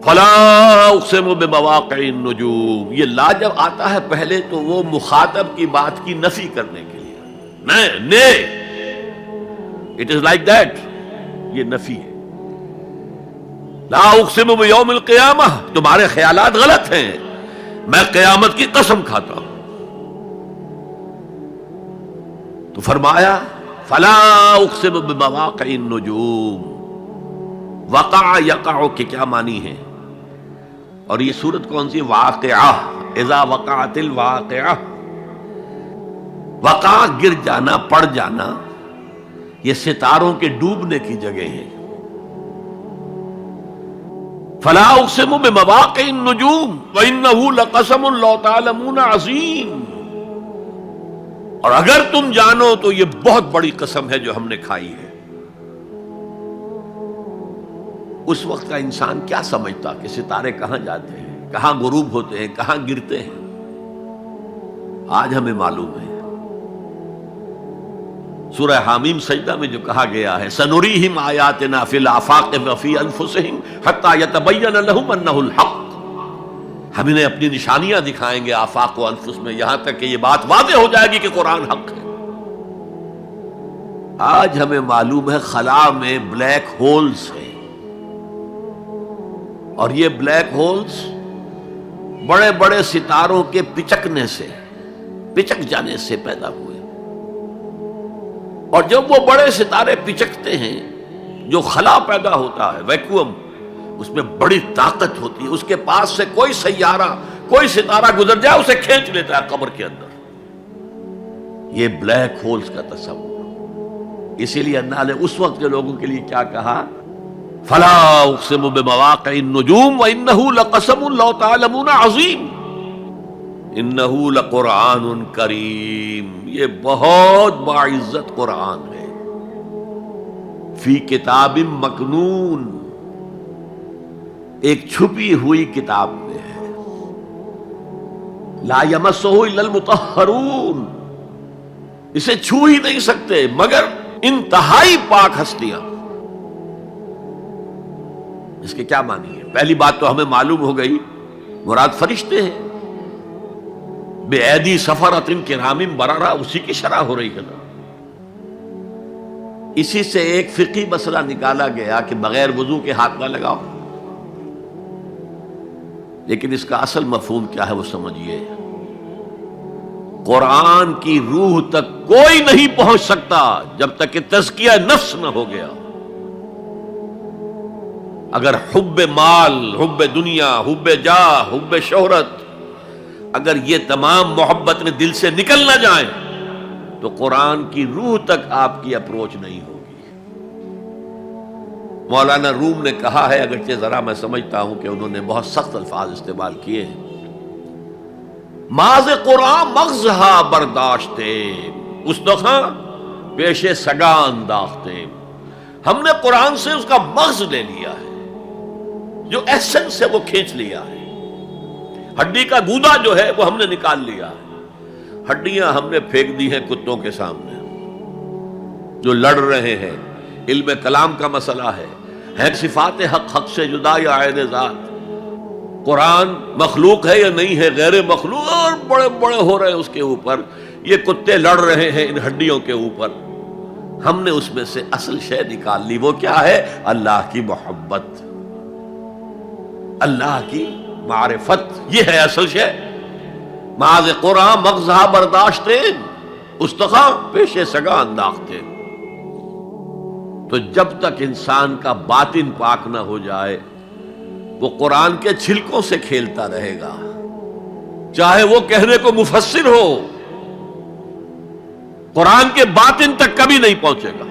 فلا اقسم بمواقع النجوم، یہ لا جب آتا ہے پہلے تو وہ مخاطب کی بات کی نفی کرنے کے لیے، نے اٹ از لائک دیٹ، یہ نفی ہے۔ لا اقسم بیوم القیامہ، تمہارے خیالات غلط ہیں، میں قیامت کی قسم کھاتا ہوں۔ تو فرمایا فلا اقسم بمواقع النجوم، وقع یقع کے کیا معنی ہے؟ اور یہ سورت کون سی؟ واقعہ، اذا وقعت الواقعہ، وقع گر جانا، پڑ جانا، یہ ستاروں کے ڈوبنے کی جگہ ہے۔ فلا اقسم بمواقع النجوم وانہ لقسم لو تعلمون عظیم، اور اگر تم جانو تو یہ بہت بڑی قسم ہے جو ہم نے کھائی ہے۔ اس وقت کا انسان کیا سمجھتا کہ ستارے کہاں جاتے ہیں، کہاں غروب ہوتے ہیں، کہاں گرتے ہیں؟ آج ہمیں معلوم ہے۔ سورہ حامیم سجدہ میں جو کہا گیا ہے سنریہم آیاتنا فی الآفاق وفی انفسہم حتی یتبین لہم انہ الحق، ہم انہیں اپنی نشانیاں دکھائیں گے آفاق و انفس میں، یہاں تک کہ یہ بات واضح ہو جائے گی کہ قرآن حق ہے۔ آج ہمیں معلوم ہے خلا میں بلیک ہولز ہیں، اور یہ بلیک ہولز بڑے بڑے ستاروں کے پچکنے سے، پچک جانے سے پیدا ہوئے، اور جب وہ بڑے ستارے پچکتے ہیں، جو خلا پیدا ہوتا ہے، ویکیوم، اس میں بڑی طاقت ہوتی ہے، اس کے پاس سے کوئی سیارہ، کوئی ستارہ گزر جائے اسے کھینچ لیتا ہے قبر کے اندر۔ یہ بلیک ہولز کا تصور، اسی لیے اللہ نے اس وقت کے لوگوں کے لیے کیا کہا؟ فلا اقسم بمواقع النجوم وانہ لقسم لو تعلمون عظیم، انہ لقرآن کریم، یہ بہت باعزت قرآن ہے، فی کتاب مکنون، ایک چھپی ہوئی کتاب میں ہے، لا یمسہ الا المطہرون، اسے چھو ہی نہیں سکتے مگر انتہائی پاک ہستیاں۔ اس کے کیا معنی ہے؟ پہلی بات تو ہمیں معلوم ہو گئی، مراد فرشتے ہیں، بے ایدی سفرۃ کرام بررہ، اسی کی شرح ہو رہی ہے نا۔ اسی سے ایک فقہی مسئلہ نکالا گیا کہ بغیر وضو کے ہاتھ نہ لگاؤ، لیکن اس کا اصل مفہوم کیا ہے وہ سمجھیے۔ قرآن کی روح تک کوئی نہیں پہنچ سکتا جب تک کہ تزکیہ نفس نہ ہو گیا۔ اگر حب مال، حب دنیا، حب جاہ، حب شہرت، اگر یہ تمام محبت میں دل سے نکل نہ جائیں تو قرآن کی روح تک آپ کی اپروچ نہیں ہوگی۔ مولانا روم نے کہا ہے، اگرچہ ذرا میں سمجھتا ہوں کہ انہوں نے بہت سخت الفاظ استعمال کیے ہیں، ماز قرآن مغزہا برداشتے استخاں پیش سگاں انداختے، ہم نے قرآن سے اس کا مغز لے لیا ہے، جو ایسنس ہے وہ کھینچ لیا ہے، ہڈی کا گودا جو ہے وہ ہم نے نکال لیا ہے، ہڈیاں ہم نے پھینک دی ہیں کتوں کے سامنے جو لڑ رہے ہیں۔ علم کلام کا مسئلہ ہے صفات حق حق سے جدا یا عین ذات، قرآن مخلوق ہے یا نہیں ہے، غیر مخلوق، اور بڑے بڑے ہو رہے ہیں اس کے اوپر، یہ کتے لڑ رہے ہیں ان ہڈیوں کے اوپر۔ ہم نے اس میں سے اصل شے نکال لی، وہ کیا ہے؟ اللہ کی محبت، اللہ کی معرفت، یہ ہے اصل شے۔ ماذ قرآن مغزہ برداشتے استخاں پیش سگاں انداختے۔ تو جب تک انسان کا باطن پاک نہ ہو جائے وہ قرآن کے چھلکوں سے کھیلتا رہے گا، چاہے وہ کہنے کو مفسر ہو، قرآن کے باطن تک کبھی نہیں پہنچے گا۔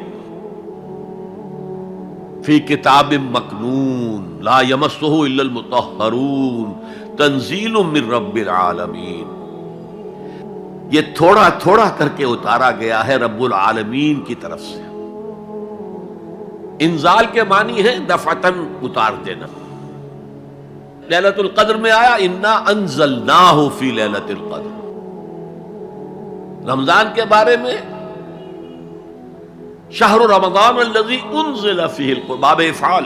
فی کتاب مکنون لا یمسہ الا المطہرون تنزیل من رب العالمین، یہ تھوڑا تھوڑا کر کے اتارا گیا ہے رب العالمین کی طرف سے۔ انزال کے معنی ہے دفعتاً اتار دینا۔ لیلۃ القدر میں آیا انا انزلناہ فی لیلۃ القدر۔ رمضان کے بارے میں شہر رمضان الذی انزل فیہ القرآن، باب افعال،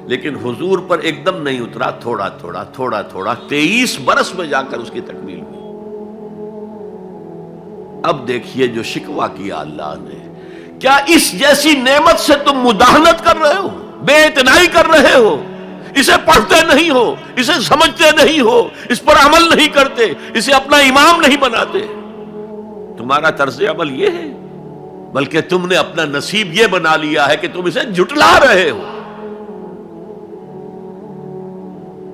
لیکن حضور پر ایک دم نہیں اترا، تھوڑا تھوڑا تھوڑا تھوڑا 23 برس میں جا کر اس کی تکمیل ہوئی۔ اب دیکھیے جو شکوہ کیا اللہ نے، کیا اس جیسی نعمت سے تم مداہنت کر رہے ہو، بے اعتنائی کر رہے ہو، اسے پڑھتے نہیں ہو، اسے سمجھتے نہیں ہو، اس پر عمل نہیں کرتے، اسے اپنا امام نہیں بناتے۔ تمہارا طرز عمل یہ ہے، بلکہ تم نے اپنا نصیب یہ بنا لیا ہے کہ تم اسے جھٹلا رہے ہو۔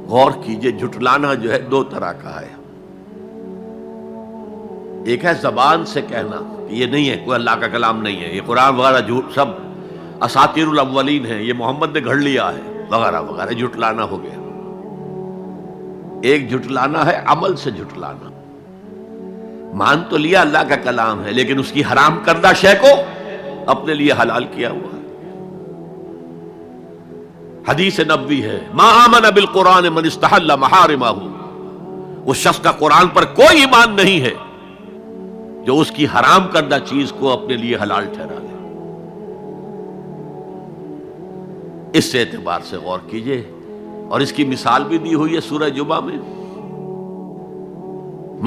غور کیجئے، جھٹلانا جو ہے دو طرح کا ہے۔ ایک ہے زبان سے کہنا کہ یہ نہیں ہے، کوئی اللہ کا کلام نہیں ہے، یہ قرآن وغیرہ جھوٹ، سب اساطیر الاولین ہیں، یہ محمد نے گھڑ لیا ہے وغیرہ وغیرہ، جھٹلانا ہو گیا۔ ایک جھٹلانا ہے عمل سے جھٹلانا، مان تو لیا اللہ کا کلام ہے لیکن اس کی حرام کردہ شے کو اپنے لیے حلال کیا ہوا ہے۔ حدیث نبوی ہے، ما آمن بالقرآن من استحل محارمہ، اس شخص کا قرآن پر کوئی ایمان نہیں ہے جو اس کی حرام کردہ چیز کو اپنے لیے حلال ٹھہرا لے۔ اس اعتبار سے غور کیجئے، اور اس کی مثال بھی دی ہوئی ہے سورہ جمعہ میں،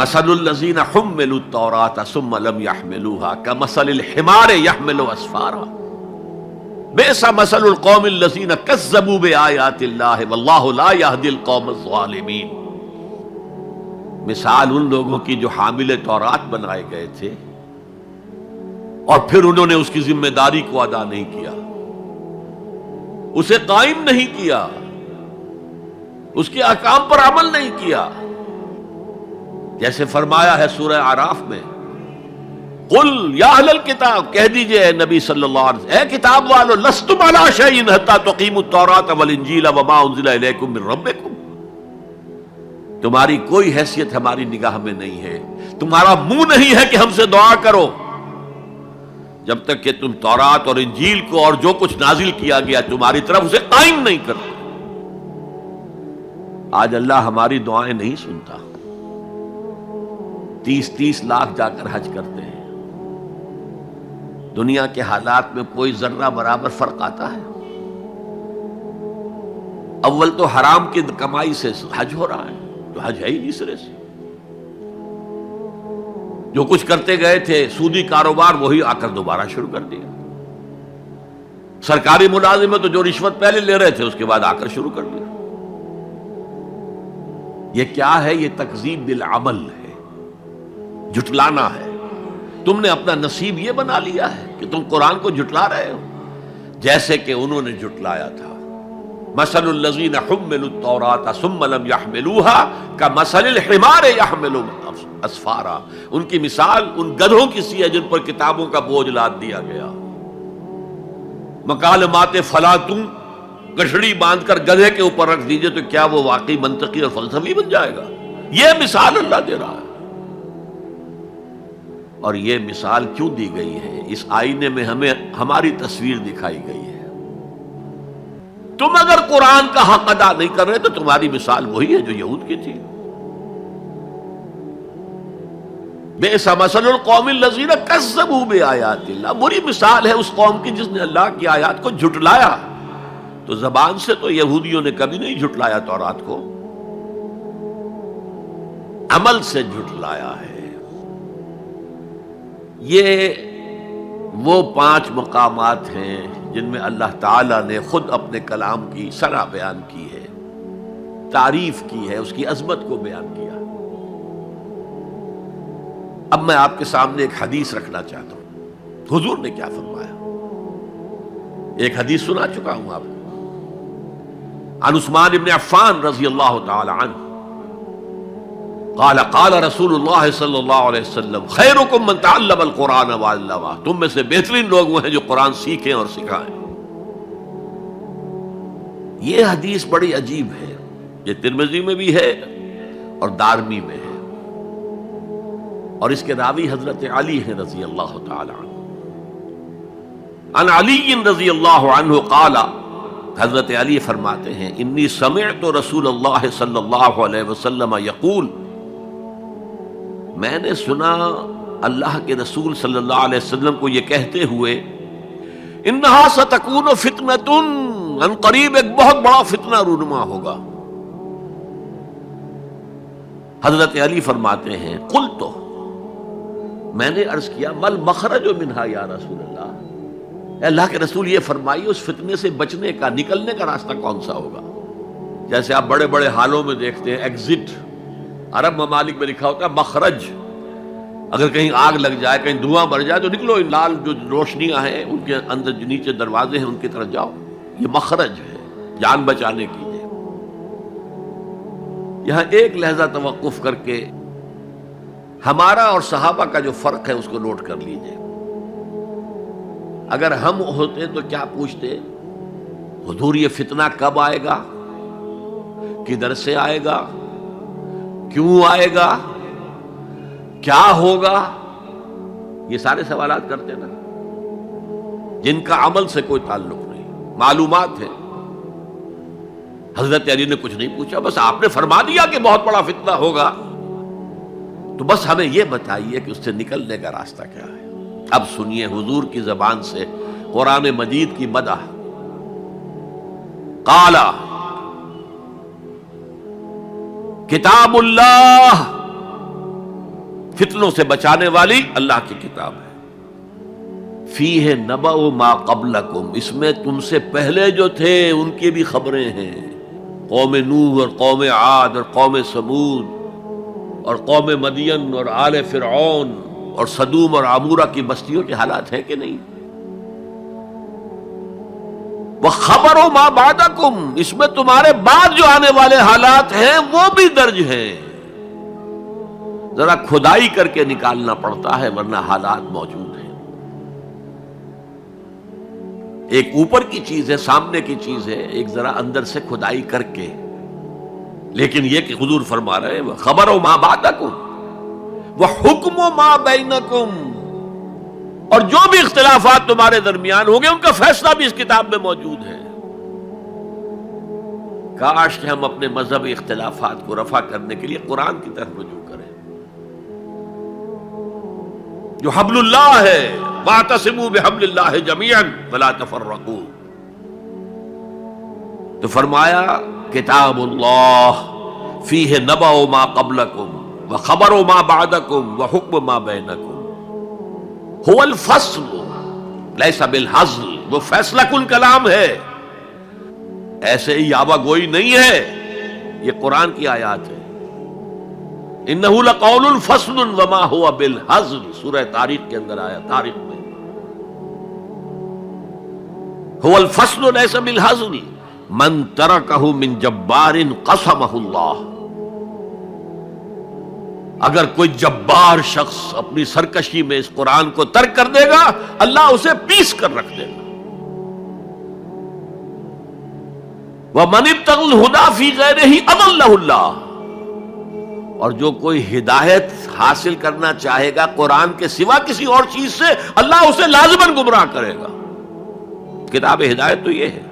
مثل الذین حملوا التوراۃ ثم لم يحملوها كمثل الحمار يحمل اسفارا بئس مثل القوم الذین کذبوا بآیات اللہ واللہ لا یہدی القوم الظالمین۔ مثال ان لوگوں کی جو حامل تورات بنائے گئے تھے اور پھر انہوں نے اس کی ذمہ داری کو ادا نہیں کیا، اسے قائم نہیں کیا، اس کے احکام پر عمل نہیں کیا۔ جیسے فرمایا ہے سورہ اعراف میں، قل یا اہل الکتاب، کہہ دیجئے اے نبی صلی اللہ علیہ وسلم، اے کتاب والو، لستم علی شیء حتی تقیموا التوراۃ والانجیل وما انزل الیکم من ربکم، تمہاری کوئی حیثیت ہماری نگاہ میں نہیں ہے، تمہارا منہ نہیں ہے کہ ہم سے دعا کرو جب تک کہ تم تورات اور انجیل کو اور جو کچھ نازل کیا گیا تمہاری طرف اسے قائم نہیں کرتے۔ آج اللہ ہماری دعائیں نہیں سنتا، 30 لاکھ جا کر حج کرتے ہیں، دنیا کے حالات میں کوئی ذرہ برابر فرق آتا ہے؟ اول تو حرام کی کمائی سے حج ہو رہا ہے، تو حج ہے ہی نہیں سرے سے۔ جو کچھ کرتے گئے تھے سودی کاروبار وہی آ کر دوبارہ شروع کر دیا، سرکاری ملازم تو جو رشوت پہلے لے رہے تھے اس کے بعد آ کر شروع کر دیا۔ یہ کیا ہے؟ یہ تکذیب بالعمل ہے، جھٹلانا ہے۔ تم نے اپنا نصیب یہ بنا لیا ہے کہ تم قرآن کو جھٹلا رہے ہو، جیسے کہ انہوں نے جھٹلایا تھا۔ مثل الذین حملوا التوراۃ ثم لم يحملوها كمثل الحمار يحمل اسفارا، ان کی مثال ان گدھوں کی سی ہے جن پر کتابوں کا بوجھ لاد دیا گیا۔ مکالمات فلاطوں، گٹھڑی باندھ کر گدھے کے اوپر رکھ دیجئے تو کیا وہ واقعی منطقی اور فلسفی بن جائے گا؟ یہ مثال اللہ دے رہا ہے۔ اور یہ مثال کیوں دی گئی ہے؟ اس آئینے میں ہمیں ہماری تصویر دکھائی گئی ہے۔ تم اگر قرآن کا حق ادا نہیں کر رہے تو تمہاری مثال وہی ہے جو یہود کی تھی۔ بئس مثل القوم الذین کذبوا بآیات اللہ، بری مثال ہے اس قوم کی جس نے اللہ کی آیات کو جھٹلایا۔ تو زبان سے تو یہودیوں نے کبھی نہیں جھٹلایا تورات کو، عمل سے جھٹلایا ہے۔ یہ وہ 5 مقامات ہیں جن میں اللہ تعالیٰ نے خود اپنے کلام کی ثنا بیان کی ہے، تعریف کی ہے، اس کی عظمت کو بیان کیا۔ اب میں آپ کے سامنے ایک حدیث رکھنا چاہتا ہوں، حضور نے کیا فرمایا۔ ایک حدیث سنا چکا ہوں آپ کو، عن عثمان بن عفان رضی اللہ تعالی عنہ قال قال رسول اللہ صلی اللہ علیہ وسلم خیرکم من تعلم القرآن وعلمہ، تم میں سے بہترین لوگ وہ ہیں جو قرآن سیکھیں اور سکھائیں۔ یہ حدیث بڑی عجیب ہے، یہ ترمذی میں بھی ہے اور دارمی میں ہے، اور اس کے راوی حضرت علی ہیں رضی اللہ تعالی عنہ۔ عن علی رضی اللہ عنہ قال، حضرت علی فرماتے ہیں انی سمعت رسول اللہ صلی اللہ علیہ وسلم یقول، میں نے سنا اللہ کے رسول صلی اللہ علیہ وسلم کو یہ کہتے ہوئے، انہا ستکون فتنۃ، ان قریب ایک بہت بڑا فتنہ رونما ہوگا۔ حضرت علی فرماتے ہیں قلت، میں نے عرض کیا مل مخرج منہا یا رسول اللہ، اے اللہ کے رسول یہ فرمائیے اس فتنے سے بچنے کا، نکلنے کا راستہ کون سا ہوگا؟ جیسے آپ بڑے بڑے حالوں میں دیکھتے ہیں ایگزٹ، عرب ممالک میں لکھا ہوتا ہے مخرج، اگر کہیں آگ لگ جائے، کہیں دھواں بڑھ جائے تو نکلو، لال جو روشنیاں ہیں ان کے اندر جو نیچے دروازے ہیں ان کی طرف جاؤ، یہ مخرج ہے جان بچانے کی۔ یہاں ایک لحظہ توقف کر کے ہمارا اور صحابہ کا جو فرق ہے اس کو نوٹ کر لیجئے۔ اگر ہم ہوتے تو کیا پوچھتے؟ حضور یہ فتنہ کب آئے گا، کدھر سے آئے گا، کیوں آئے گا، کیا ہوگا؟ یہ سارے سوالات کرتے نا، جن کا عمل سے کوئی تعلق نہیں، معلومات ہے۔ حضرت علی نے کچھ نہیں پوچھا، بس آپ نے فرما دیا کہ بہت بڑا فتنہ ہوگا، تو بس ہمیں یہ بتائیے کہ اس سے نکلنے کا راستہ کیا ہے۔ اب سنیے حضور کی زبان سے قرآن مجید کی مدح۔ قال کتاب اللہ، فتنوں سے بچانے والی اللہ کی کتاب ہے۔ فیہ نبأ ما قبلکم، اس میں تم سے پہلے جو تھے ان کی بھی خبریں ہیں، قوم نوح اور قوم عاد اور قوم ثمود اور قوم مدین اور آل فرعون اور سدوم اور عمورہ کی بستیوں کے حالات ہیں کہ نہیں؟ وَخَبَرُ مَا بَعْدَكُمْ، اس میں تمہارے بعد جو آنے والے حالات ہیں وہ بھی درج ہیں، ذرا کھدائی کر کے نکالنا پڑتا ہے ورنہ حالات موجود ہیں۔ ایک اوپر کی چیز ہے، سامنے کی چیز ہے، ایک ذرا اندر سے کھدائی کر کے، لیکن یہ کہ حضور فرما رہے ہیں خبرو ما بعدکم وحکم ما بینکم، اور جو بھی اختلافات تمہارے درمیان ہوں گے ان کا فیصلہ بھی اس کتاب میں موجود ہے۔ کاش کہ ہم اپنے مذہبی اختلافات کو رفع کرنے کے لیے قرآن کی طرف رجوع کریں، جو حبل اللہ ہے، واعتصموا بحبل اللہ جميعا ولا تفرقوا۔ تو فرمایا کتاب اللہ فیہ نبأ ما قبلکم وخبر ما بعدکم وحکم ما بینکم، هو الفصل لیس بالحزل، وہ فیصلہ کن کلام ہے، ایسے ہی یابہ گوئی نہیں ہے، یہ قرآن کی آیات ہے۔ انہ لقول فصل وما هو بالحزل، سورہ طارق کے اندر آیا، طارق میں هو الفصل لیس بالحزل من ترکہ من جبار قسمہ اللہ، اگر کوئی جبار شخص اپنی سرکشی میں اس قرآن کو ترک کر دے گا اللہ اسے پیس کر رکھ دے گا۔ وَمَنِ ابْتَغَى الْهُدَى فِي غَيْرِهِ أَضَلَّهُ اللَّهُ، اور جو کوئی ہدایت حاصل کرنا چاہے گا قرآن کے سوا کسی اور چیز سے، اللہ اسے لازماً گمراہ کرے گا۔ کتاب ہدایت تو یہ ہے۔